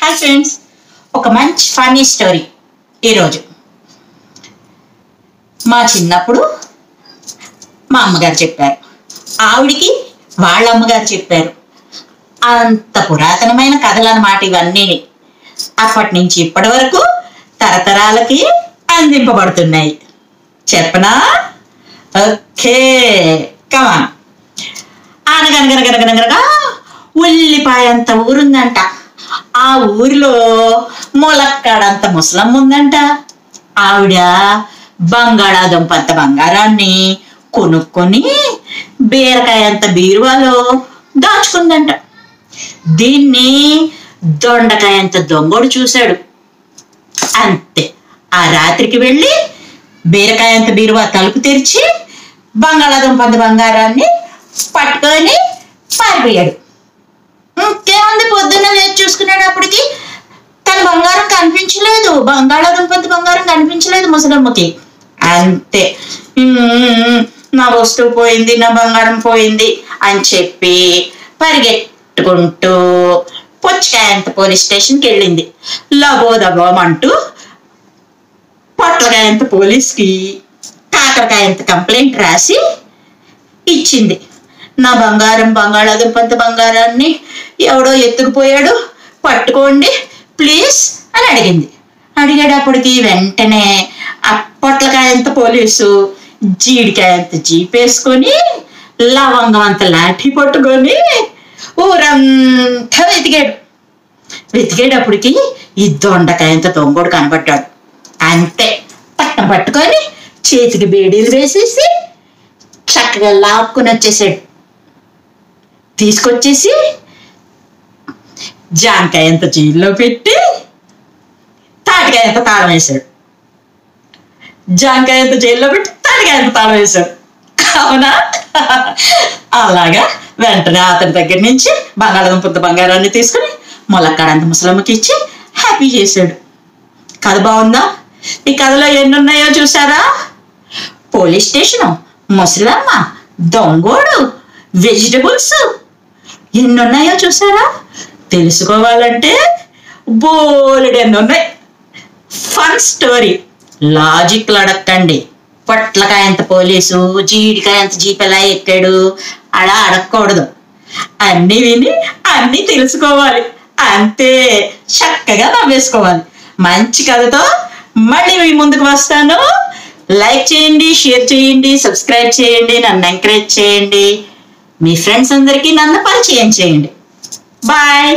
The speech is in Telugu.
హాయ్ ఫ్రెండ్స్, ఒక మంచి ఫన్నీ స్టోరీ. ఈరోజు మా చిన్నప్పుడు మా అమ్మగారు చెప్పారు, ఆవిడికి వాళ్ళ అమ్మగారు చెప్పారు. అంత పురాతనమైన కథలు అన్నమాట ఇవన్నీ. అప్పటి నుంచి ఇప్పటి వరకు తరతరాలకి అందింపబడుతున్నాయి. చెప్పనా? ఓకే, కమాన్. అనగనగనగనగనగనగా ఉల్లిపాయంత ఊరుందంట. ఆ ఊరిలో ములక్కాడంత ముసలమ్మ ఉందంట. ఆవిడ బంగాళాదుంపంత బంగారాన్ని కొనుక్కొని బీరకాయంత బీరువాలో దాచుకుందంట. దీన్ని దొండకాయంత దొంగోడు చూశాడు. అంతే, ఆ రాత్రికి వెళ్ళి బీరకాయంత బీరువా తలుపు తెరిచి బంగాళాదుంపంత బంగారాన్ని పట్టుకొని పారిపోయాడు. ఇంకేముంది, పొద్దున్న లేచి చూసుకునేటప్పటికి తన బంగారం కనిపించలేదు, బంగాళాదుంపంత బంగారం కనిపించలేదు ముసలమ్మకి. అంతే, నా వస్తువు పోయింది, నా బంగారం పోయింది అని చెప్పి పరిగెట్టుకుంటూ పుచ్చకాయంత పోలీస్ స్టేషన్కి వెళ్ళింది. లబోదబోమంటూ పొట్లకాయంత పోలీస్కి కాకరకాయంత కంప్లైంట్ రాసి ఇచ్చింది. నా బంగారం, బంగాళాదుంపంత బంగారాన్ని ఎవడో ఎత్తుకుపోయాడు, పట్టుకోండి ప్లీజ్ అని అడిగింది. అడిగేటప్పటికి వెంటనే ఆ పొట్లకాయంత పోలీసు జీడికాయంత జీపేసుకొని లవంగం అంత లాఠీ పట్టుకొని ఊరంతా వెతికాడు. వెతికేటప్పటికి ఈ దొండకాయంత దొంగోడు కనబడ్డాడు. అంతే, పట్టం పట్టుకొని చేతికి బేడీలు వేసేసి చక్కగా లాక్కుని వచ్చేసాడు. తీసుకొచ్చేసి జాంకాయంత జైల్లో పెట్టి తాటికాయంత తాళం వేశాడు. జాంకాయంత జైల్లో పెట్టి తాటికాయంత తాళం వేశాడు. అవునా? అలాగా వెంటనే అతని దగ్గర నుంచి బంగాళాదుంపంత బంగారాన్ని తీసుకుని ములక్కాడంత ముసలమ్మకి ఇచ్చి హ్యాపీ చేశాడు. కథ బాగుందా? ఈ కథలో ఎన్ని ఉన్నాయో చూసారా? పోలీస్ స్టేషను, ముసలమ్మ, దొంగోడు, వెజిటబుల్స్, ఎన్ని ఉన్నాయో చూసారా? తెలుసుకోవాలంటే బోలెడెన్ని ఉన్నాయి. Fun story. లాజిక్లు అడక్కండి. పొట్లకాయంత పోలీసు జీడికాయంత జీప్ ఎలా ఎక్కాడు అలా అడగకూడదు. అన్నీ విని అన్నీ తెలుసుకోవాలి. అంతే, చక్కగా నవ్వేసుకోవాలి. మంచి కథతో మళ్ళీ మీ ముందుకు వస్తాను. లైక్ చేయండి, షేర్ చేయండి, సబ్స్క్రైబ్ చేయండి, నన్ను ఎంకరేజ్ చేయండి. మీ ఫ్రెండ్స్ అందరికీ నన్ను పరిచయం చేయండి. బాయ్.